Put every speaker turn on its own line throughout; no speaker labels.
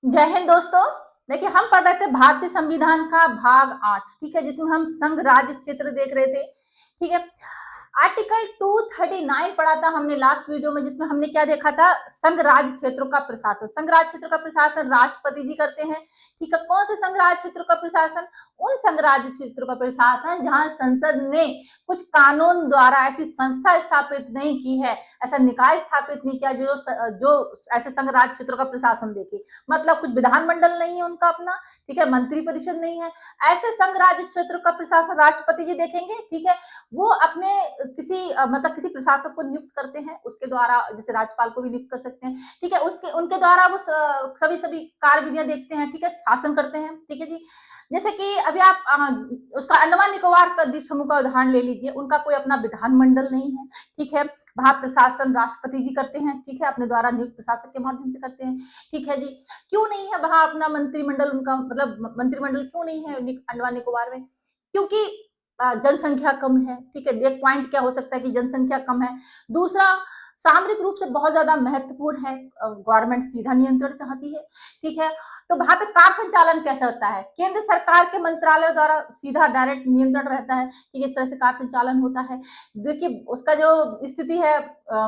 जय हिंद दोस्तों। देखिए, हम पढ़ रहे थे भारतीय संविधान का भाग 8, ठीक है, जिसमें हम संघ राज्य क्षेत्र देख रहे थे। ठीक है, आर्टिकल 239 पढ़ा था हमने लास्ट वीडियो में, जिसमें हमने क्या देखा था, संघ राज्य क्षेत्रों का प्रशासन। संघ राज्य क्षेत्र का प्रशासन राष्ट्रपति जी करते हैं। ठीक है, कौन से संघ राज्य क्षेत्र का प्रशासन? उन संघ राज्य क्षेत्रों का प्रशासन जहां संसद ने कुछ कानून द्वारा ऐसी संस्था स्थापित नहीं की है, ऐसा निकाय स्थापित नहीं किया जो ऐसे संघ राज्य क्षेत्रों का प्रशासन देखे। मतलब कुछ विधानमंडल नहीं है उनका अपना, ठीक है, मंत्री परिषद नहीं है, ऐसे संघ राज्य क्षेत्र का प्रशासन राष्ट्रपति जी देखेंगे। ठीक है, वो अपने मतलब किसी प्रशासक को नियुक्त करते हैं, उसके द्वारा, जैसे राज्यपाल को भी नियुक्त कर सकते हैं। ठीक है, उसके उनके द्वारा वो सभी सभी कार्यविधियां देखते हैं। ठीक है, शासन करते हैं। ठीक है जी, जैसे कि अभी आप उसका अंडमान निकोबार का द्वीप समूह का उदाहरण ले लीजिए, उनका कोई अपना विधानमंडल नहीं है। ठीक है, वहां प्रशासन राष्ट्रपति जी करते हैं। ठीक है, अपने द्वारा नियुक्त प्रशासक के माध्यम से करते हैं। ठीक है जी, क्यों नहीं है वहां अपना मंत्रिमंडल, उनका मतलब मंत्रिमंडल क्यों नहीं है अंडमान निकोबार में? क्योंकि जनसंख्या कम है। ठीक है, एक पॉइंट क्या हो सकता है कि जनसंख्या कम है। दूसरा, सामरिक रूप से बहुत ज्यादा महत्वपूर्ण है, गवर्नमेंट सीधा नियंत्रण चाहती है। ठीक है, तो वहां पे कार्य संचालन कैसा होता है? केंद्र सरकार के मंत्रालय द्वारा सीधा डायरेक्ट नियंत्रण रहता है कि किस तरह से कार्य संचालन होता है। देखिए, उसका जो स्थिति है,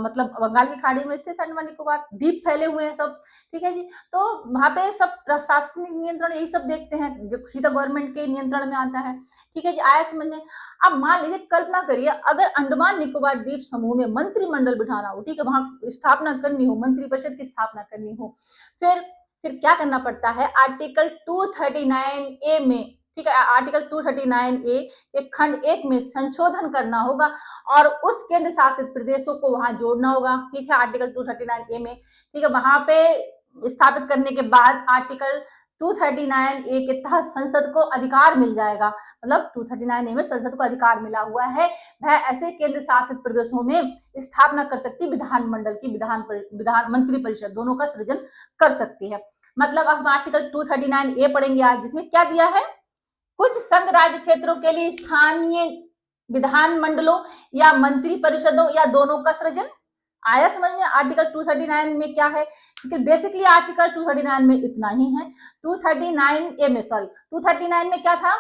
मतलब बंगाल की खाड़ी में स्थित अंडमान निकोबार द्वीप फैले हुए हैं सब। ठीक है जी, तो वहां पे सब प्रशासनिक नियंत्रण यही सब देखते हैं, जो सीधा गवर्नमेंट के नियंत्रण में आता है। ठीक है जी, आया समझ में? अब मान लीजिए, कल्पना करिए, अगर अंडमान निकोबार द्वीप समूह में मंत्रिमंडल बिठाना हो, ठीक है, वहां स्थापना करनी हो, मंत्रिपरिषद की स्थापना करनी हो, फिर फिर क्या करना पड़ता है? आर्टिकल 239 ए में, ठीक है, आर्टिकल 239 ए एक खंड 1 में संशोधन करना होगा और उस केंद्र शासित प्रदेशों को वहां जोड़ना होगा। ठीक है, आर्टिकल 239 ए में, ठीक है, वहां पे स्थापित करने के बाद आर्टिकल 239 ए के तहत संसद को अधिकार मिल जाएगा। मतलब 239 ए में संसद को अधिकार मिला हुआ है, वह ऐसे केंद्र शासित प्रदेशों में स्थापना कर सकती, विधानमंडल की, विधान मंत्री परिषद दोनों का सृजन कर सकती है। मतलब अब हम आर्टिकल 239 ए पढ़ेंगे आज, जिसमें क्या दिया है? कुछ संघ राज्य क्षेत्रों के लिए स्थानीय विधानमंडलों या मंत्री परिषदों या दोनों का सृजन। आया समझ में? आर्टिकल 239 में क्या है? बेसिकली आर्टिकल 239 में इतना ही है। 239 ए में, सॉरी, 239 में क्या था?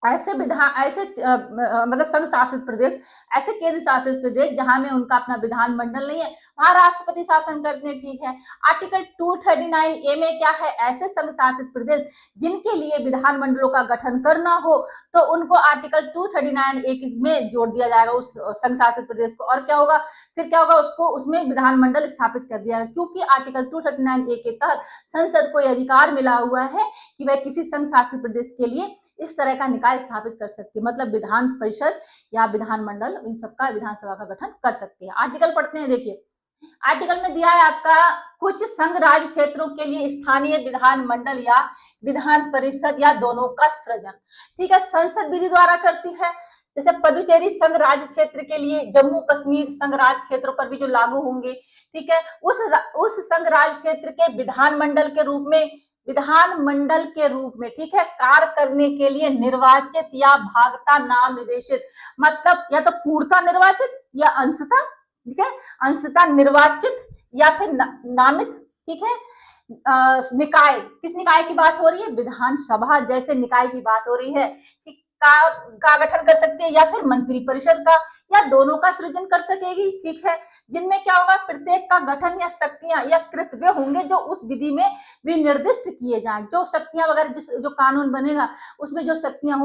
ऐसे विधान, ऐसे मतलब संघ शासित प्रदेश, ऐसे केंद्र शासित प्रदेश जहां में उनका अपना विधानमंडल नहीं है, वहां राष्ट्रपति शासन करते हैं। ठीक है, आर्टिकल 239 ए में क्या है? ऐसे संघ शासित प्रदेश जिनके लिए विधानमंडलों का गठन करना हो, तो उनको आर्टिकल 239 ए में जोड़ दिया जाएगा, उस संघ शासित प्रदेश को। और क्या होगा? फिर क्या होगा? उसको, उसमें विधानमंडल स्थापित कर दिया, क्योंकि आर्टिकल 239 ए के तहत संसद को यह अधिकार मिला हुआ है कि वह किसी संघ शासित प्रदेश के लिए इस तरह का निकाय स्थापित कर सकती है, मतलब विधान परिषद या विधानमंडल, इन सबका, विधानसभा का गठन कर सकती है। आर्टिकल पढ़ते हैं। देखिए, आर्टिकल में दिया है आपका, कुछ संघ राज्य क्षेत्रों के लिए स्थानीय विधानमंडल या विधान परिषद या दोनों का सृजन, ठीक है, संसद विधि द्वारा करती है। जैसे पुदुचेरी संघ राज्य क्षेत्र के लिए जम्मू कश्मीर संघ राज्य क्षेत्र पर भी जो लागू होंगे, ठीक है, उस संघ राज्य क्षेत्र के विधानमंडल के रूप में, विधानमंडल के रूप में, ठीक है, कार्य करने के लिए निर्वाचित या भागता नाम निर्देशित, मतलब या तो पूर्णतः निर्वाचित या अंशतः, ठीक है, अंशतः निर्वाचित या फिर नामित, ठीक है, निकाय, किस निकाय की बात हो रही है? विधानसभा जैसे निकाय की बात हो रही है, का गठन कर सकती है, या फिर मंत्रिपरिषद का, या दोनों का सृजन कर सकेगी। ठीक है, जिनमें क्या होगा? प्रत्येक का गठन या शक्तियां या कृतव्य होंगे जो उस विधि में विनिर्दिष्ट किए जाएं, जो शक्तियां वगैरह, जिस जो कानून बनेगा उसमें जो शक्तियां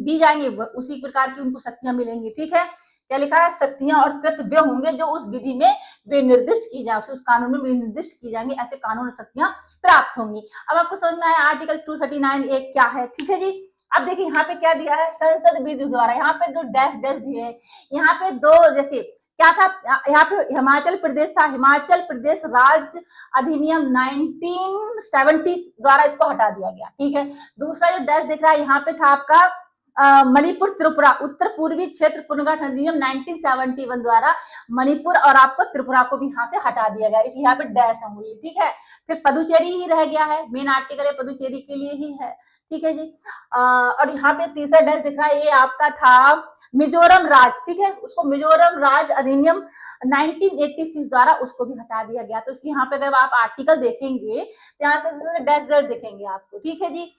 दी जाएंगी, उसी प्रकार की उनको शक्तियां मिलेंगी। ठीक है, क्या लिखा है? शक्तियां और कृतव्य होंगे जो उस विधि में विनिर्दिष्ट की जाए, उस कानून में विनिर्दिष्ट की जाएंगे, ऐसे कानून और शक्तियां प्राप्त होंगी। अब आपको समझ में आया आर्टिकल 239 ए क्या है? ठीक है जी, अब देखिए यहाँ पे क्या दिया है? संसद विधि द्वारा, यहाँ पे जो डैश डैश दिए हैं, यहाँ पे दो, देखिए क्या था यहाँ पे? हिमाचल प्रदेश था, हिमाचल प्रदेश राज्य अधिनियम 1970 द्वारा इसको हटा दिया गया। ठीक है, दूसरा जो डैश दिख रहा है यहाँ पे था आपका मणिपुर त्रिपुरा उत्तर पूर्वी क्षेत्र पुनर्गठन अधिनियम 1971 द्वारा मणिपुर और आपको त्रिपुरा को भी यहाँ से हटा दिया गया, इसलिए यहाँ पे डैश है। ठीक है, फिर पुदुचेरी ही रह गया है, मेन आर्टिकल पुदुचेरी के लिए ही है। ठीक है जी। और यहाँ पे तीसरा डैश दिख रहा है, ये आपका था मिजोरम राज, ठीक है, उसको मिजोरम राज अधिनियम 1986 द्वारा उसको भी हटा दिया गया। तो इसलिए यहाँ पे अगर आप आर्टिकल देखेंगे तो यहाँ से डैश डैश दिखेंगे आपको, ठीक है जी।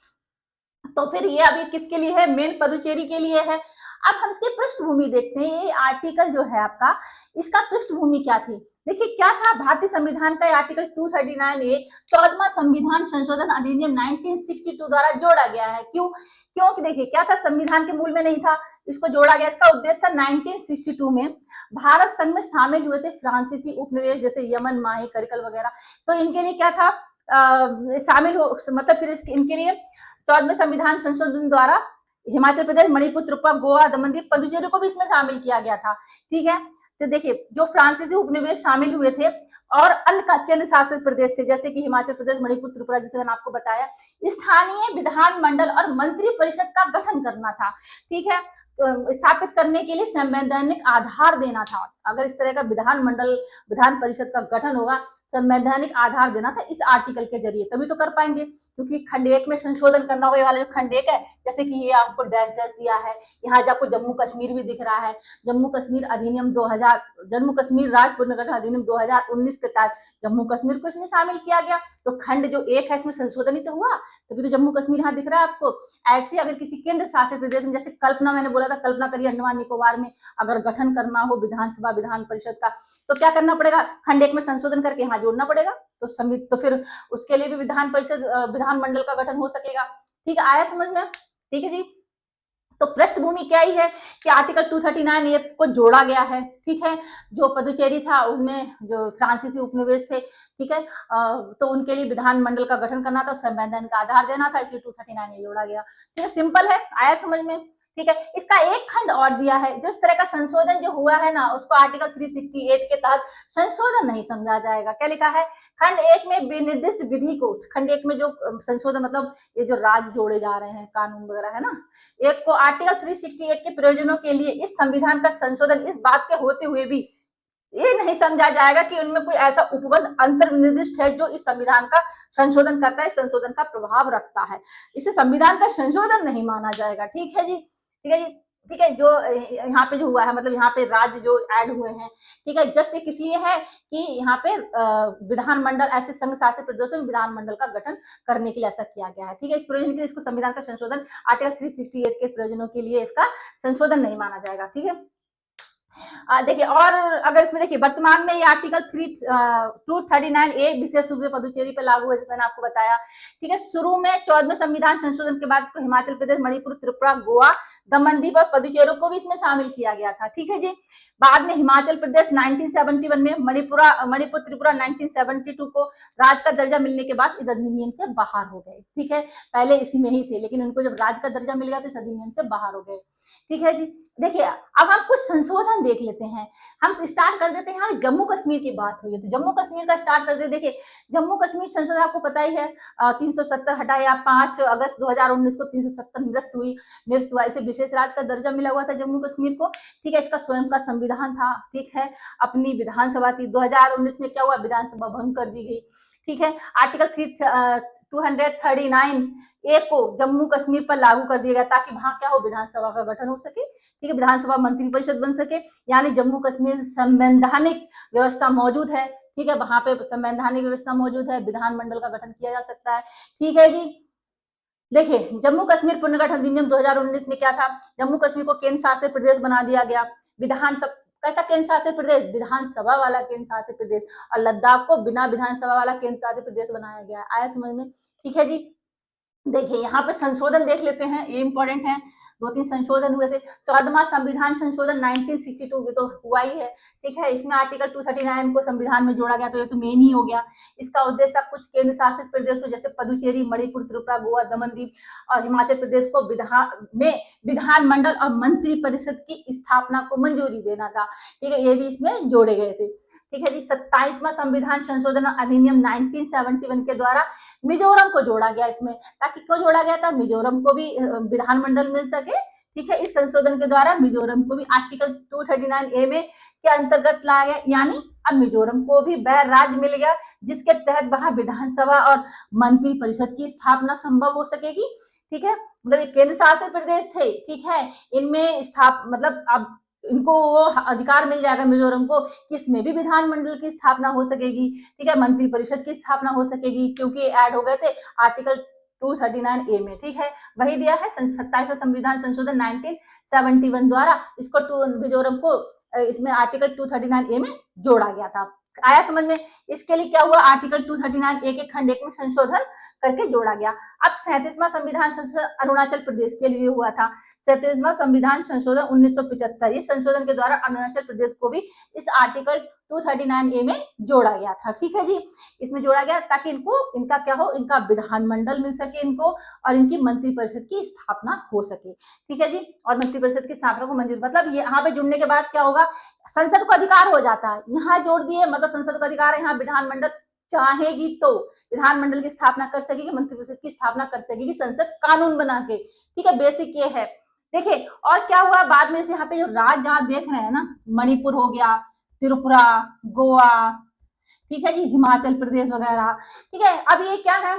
तो फिर ये अभी किसके लिए है, मेन पदुचेरी के लिए है। अब हम इसकी पृष्ठभूमि देखते हैं, ये आर्टिकल जो है आपका, इसका पृष्ठभूमि क्या थी। देखिए क्या था, भारतीय संविधान का आर्टिकल 239 ए 14वां संविधान संशोधन अधिनियम 1962 द्वारा जोड़ा गया है। क्यों, क्योंकि देखिए क्या था, संविधान के मूल में नहीं था, इसको जोड़ा गया। इसका उद्देश्य था 1962 में भारत संघ में शामिल हुए थे फ्रांसीसी उपनिवेश जैसे यमन, माही, करिकल वगैरह। तो इनके लिए क्या था, शामिल हो, मतलब फिर इनके लिए 14वें संविधान संशोधन द्वारा हिमाचल प्रदेश, मणिपुर, त्रिपुरा, गोवा, दमन दीव, पुडुचेरी को भी इसमें शामिल किया गया था, ठीक है। तो देखिए जो फ्रांसीसी उपनिवेश शामिल हुए थे और अन्य केंद्र शासित प्रदेश थे जैसे कि हिमाचल प्रदेश, मणिपुर, त्रिपुरा, जैसे मैंने आपको बताया, स्थानीय विधानमंडल और मंत्री परिषद का गठन करना था, ठीक है, स्थापित करने के लिए संवैधानिक आधार देना था। अगर इस तरह का विधानमंडल, विधान परिषद का गठन होगा, संवैधानिक आधार देना था इस आर्टिकल के जरिए, तभी तो कर पाएंगे। क्योंकि खंड 1 में संशोधन करना होगा, ये वाला जो खंड 1 है, जैसे कि ये आपको डैश डैश दिया है, यहाँ जो आपको जम्मू कश्मीर भी दिख रहा है, जम्मू कश्मीर अधिनियम 2000, जम्मू कश्मीर राज्य पुनर्गठन अधिनियम 2019 के तहत जम्मू कश्मीर को इसमें शामिल किया गया। तो खंड जो 1 है इसमें संशोधन ही तो हुआ, तभी तो जम्मू कश्मीर यहाँ दिख रहा है आपको। ऐसे अगर किसी केंद्र शासित प्रदेश में, जैसे कल्पना मैंने बोला था, कल्पना करिए अंडमान निकोबार में अगर गठन करना हो विधानसभा, विधान परिषद का, तो क्या करना पड़ेगा, खंड 1 में संशोधन करके यहाँ जोड़ना पड़ेगा। तो फिर उसके लिए भी विधान परिषद, विधानमंडल का गठन हो सकेगा। ठीक है, आया समझ में, ठीक है जी। तो पृष्ठभूमि क्या ही है कि आर्टिकल 239 ए को जोड़ा गया है, ठीक है। जो पुडुचेरी था उसमें जो फ्रांसीसी उपनिवेश थे, ठीक है, तो उनके लिए विधानमंडल का गठन करना था, संवैधानिक का आधार देना था, इसलिए 239 ए जोड़ा गया। ठीक है, सिंपल है, आया समझ में, ठीक है। इसका एक खंड और दिया है, जो इस तरह का संशोधन जो हुआ है ना, उसको आर्टिकल 368 के तहत संशोधन नहीं समझा जाएगा। क्या लिखा है, खंड 1 में विनिर्दिष्ट विधि को, खंड 1 में जो संशोधन मतलब ये जो राज्य जोड़े जा रहे हैं, कानून वगैरह है ना, एक को आर्टिकल 368 के प्रयोजनों के लिए इस संविधान का संशोधन इस बात के होते हुए भी ये नहीं समझा जाएगा कि उनमें कोई ऐसा उपबंध अंतर्निर्दिष्ट है जो इस संविधान का संशोधन करता है, इस संशोधन का प्रभाव रखता है, इसे संविधान का संशोधन नहीं माना जाएगा। ठीक है जी, ठीक है जी, ठीक है। जो यहाँ पे जो हुआ है, मतलब यहाँ पे राज्य जो ऐड हुए हैं, ठीक है, जस्ट एक इसलिए है कि यहाँ पे विधानमंडल, ऐसे संघ शासित प्रदेशों में विधानमंडल का गठन करने के लिए ऐसा किया गया है। ठीक है, इस प्रयोजन के लिए इसको संविधान का संशोधन आर्टिकल 368 के प्रयोजनों के लिए इसका संशोधन नहीं माना जाएगा। ठीक है, देखिए, और अगर इसमें देखिए वर्तमान में ये आर्टिकल 239 ए विशेष रूप से पुडुचेरी पे लागू है, जैसे मैंने आपको बताया। ठीक है, शुरू में 14वें संविधान संशोधन के बाद इसको हिमाचल प्रदेश, मणिपुर, त्रिपुरा, गोवा, दमन दीव और पुडुचेरी को भी इसमें शामिल किया गया था। ठीक है जी, बाद में हिमाचल प्रदेश 1971 में, मणिपुर त्रिपुरा 1972 को राज्य का दर्जा मिलने के बाद इस अधिनियम से बाहर हो गए। ठीक है, पहले इसी में ही थे, लेकिन इनको जब राज्य का दर्जा मिल गया तो इस अधिनियम से बाहर हो गए। ठीक है जी, देखिए अब हम कुछ संशोधन देख लेते हैं। हम स्टार्ट कर देते हैं, जम्मू कश्मीर की बात हुई है तो जम्मू कश्मीर का स्टार्ट कर दे। देखिए जम्मू कश्मीर संशोधन आपको पता ही है, 370 हटाया, 5 अगस्त 2019 को 370 निरस्त हुआ, इसे विशेष राज्य का दर्जा मिला हुआ था जम्मू कश्मीर को। ठीक है, इसका स्वयं का संविधान था। ठीक है, अपनी विधानसभा थी, 2019 में क्या हुआ, विधानसभा भंग कर दी गई। ठीक है, आर्टिकल 239 ए को जम्मू कश्मीर पर लागू कर दिया गया ताकि वहां क्या हो, विधानसभा का गठन हो सके। ठीक है, विधानसभा मंत्री परिषद बन सके, यानी जम्मू कश्मीर संवैधानिक व्यवस्था मौजूद है। ठीक है, वहां पे संवैधानिक व्यवस्था मौजूद है, विधानमंडल का गठन किया जा सकता है। ठीक है जी, देखिए जम्मू कश्मीर पुनर्गठन अधिनियम 2019 में क्या था, जम्मू कश्मीर को केंद्र शासित प्रदेश बना दिया गया। विधानसभा, कैसा केंद्र शासित प्रदेश, विधानसभा वाला केंद्र शासित प्रदेश, और लद्दाख को बिना विधानसभा वाला केंद्र शासित प्रदेश बनाया गया। आया समझ में, ठीक है जी। देखिए यहाँ पे संशोधन देख लेते हैं, ये इंपॉर्टेंट है, 2-3 संशोधन हुए थे। 14वां संविधान संशोधन 1962 में तो हुआ ही है। ठीक है, इसमें आर्टिकल 239 को संविधान में जोड़ा गया, तो ये तो मेन ही हो गया। इसका उद्देश्य कुछ केंद्र शासित प्रदेशों जैसे पुडुचेरी, मणिपुर, त्रिपुरा, गोवा, दमन दीव और हिमाचल प्रदेश को विधानमंडल और मंत्री परिषद की स्थापना को मंजूरी देना था। ठीक है, ये भी इसमें जोड़े गए थे। ठीक है जी, 27वां संविधान संशोधन अधिनियम 1971 के द्वारा मिजोरम को जोड़ा गया इसमें, ताकि क्यों जोड़ा गया था, मिजोरम को भी विधानमंडल मिल सके। ठीक है, इस संशोधन के द्वारा मिजोरम को भी आर्टिकल 239 ए में के अंतर्गत लाया गया, यानी अब मिजोरम को भी वह राज्य मिल गया जिसके तहत वहां विधानसभा और मंत्री परिषद की स्थापना संभव हो सकेगी। ठीक है, मतलब ये केंद्र शासित प्रदेश थे, ठीक है, इनमें मतलब अब इनको वो अधिकार मिल जाएगा मिजोरम को कि इसमें भी विधानमंडल की स्थापना हो सकेगी, ठीक है, मंत्री परिषद की स्थापना हो सकेगी, क्योंकि ऐड हो गए थे आर्टिकल 239A में, ठीक है, वही दिया है 27वां संविधान संशोधन 1971 द्वारा इसको मिजोरम को इसमें आर्टिकल 239A में जोड़ा गया था। आया समझ में? इसके लिए क्या हुआ, आर्टिकल 239A के खंड 1 में संशोधन करके जोड़ा गया। अब 37वां संविधान संशोधन अरुणाचल प्रदेश के लिए हुआ था। 37वां संविधान संशोधन 1975, इस संशोधन के द्वारा अरुणाचल प्रदेश को भी इस आर्टिकल 239A में जोड़ा गया था, ठीक है जी, इसमें जोड़ा गया ताकि इनका क्या हो, इनका विधानमंडल मिल सके इनको और इनकी मंत्रिपरिषद की स्थापना हो सके, ठीक है जी, और मंत्रिपरिषद की स्थापना को मंजूर, मतलब यहाँ पे जुड़ने के बाद क्या होगा, संसद को अधिकार हो जाता है, यहाँ जोड़ दिए, मतलब संसद का अधिकार है, यहाँ विधानमंडल चाहेगी तो विधानमंडल की स्थापना कर सकेगी, मंत्रिपरिषद की स्थापना कर सकेगी संसद कानून बना के, ठीक है, बेसिक ये है। देखिए और क्या हुआ बाद में, यहाँ पे जो राज्य जहाँ देख रहे हैं ना, मणिपुर हो गया, त्रिपुरा, गोवा, ठीक है जी, हिमाचल प्रदेश वगैरह, ठीक है, अब ये क्या है,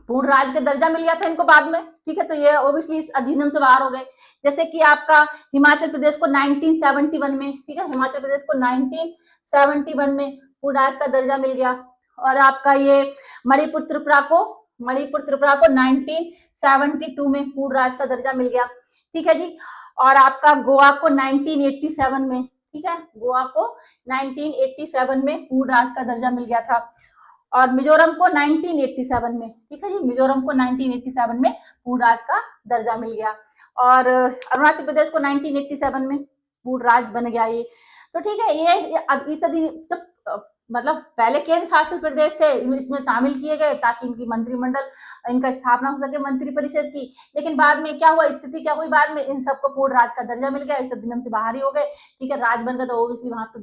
पूर्ण राज्य का दर्जा मिल गया था इनको बाद में, ठीक है, तो ये ओबियसली इस अधिनियम से बाहर हो गए। जैसे कि आपका हिमाचल प्रदेश को 1971 में, ठीक है, हिमाचल प्रदेश को 1971 में पूर्ण राज्य का दर्जा मिल गया, और आपका ये मणिपुर त्रिपुरा को 1972 में पूर्ण राज्य का दर्जा मिल गया, ठीक है जी, और आपका गोवा को 1987 में, ठीक है, गोवा को 1987 में पूर्ण राज्य का दर्जा मिल गया था, और मिजोरम को 1987 में, ठीक है जी, मिजोरम को 1987 में पूर्ण राज्य का दर्जा मिल गया, और अरुणाचल प्रदेश को 1987 में पूर्ण राज्य बन गया ये, तो ठीक है, ये इस जब मतलब पहले केंद्र शासित प्रदेश थे, इसमें शामिल किए गए ताकि इनकी मंत्रिमंडल, इनका स्थापना हो सके मंत्रिपरिषद की, लेकिन बाद में क्या हुआ, स्थिति क्या हुई, बाद में इन सबको पूर्ण राज्य का दर्जा मिल गया, इस अधिनियम से बाहर ही हो गए, ठीक है, राज्य बन गया, तो ओबियसली वहां पे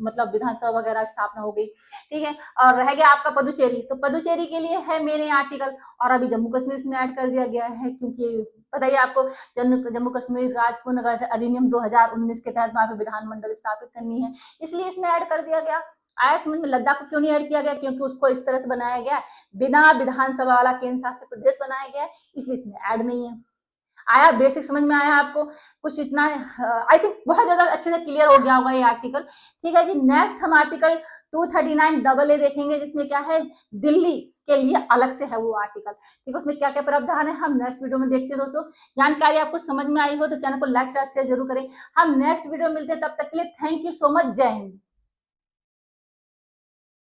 मतलब विधानसभा वगैरह स्थापना हो गई, ठीक है, और रह गया आपका पुदुचेरी, तो पुदुचेरी के लिए है मेरे आर्टिकल, और अभी जम्मू कश्मीर इसमें ऐड कर दिया गया है, क्योंकि पता ही आपको जम्मू कश्मीर राज्य पुनर्गठन अधिनियम 2019 के तहत वहां पे विधानमंडल स्थापित करनी है, इसलिए इसमें ऐड कर दिया गया। आया समझ में? लद्दाख को क्यों नहीं ऐड किया गया, क्योंकि उसको इस तरह से बनाया गया, बिना विधानसभा वाला केंद्र शासित प्रदेश बनाया गया, इसलिए इसमें ऐड नहीं है। आया, बेसिक समझ में आया आपको, कुछ इतना आई थिंक बहुत ज्यादा अच्छे से क्लियर हो गया होगा ये आर्टिकल, ठीक है जी। नेक्स्ट हम आर्टिकल 239AA देखेंगे, जिसमें क्या है, दिल्ली के लिए अलग से है वो आर्टिकल, ठीक है, उसमें क्या क्या प्रावधान है हम नेक्स्ट वीडियो में देखते हैं। दोस्तों जानकारी आपको समझ में आई हो तो चैनल को लाइक शेयर जरूर करें। हम नेक्स्ट वीडियो मिलते हैं, तब तक के लिए थैंक यू सो मच, जय हिंद।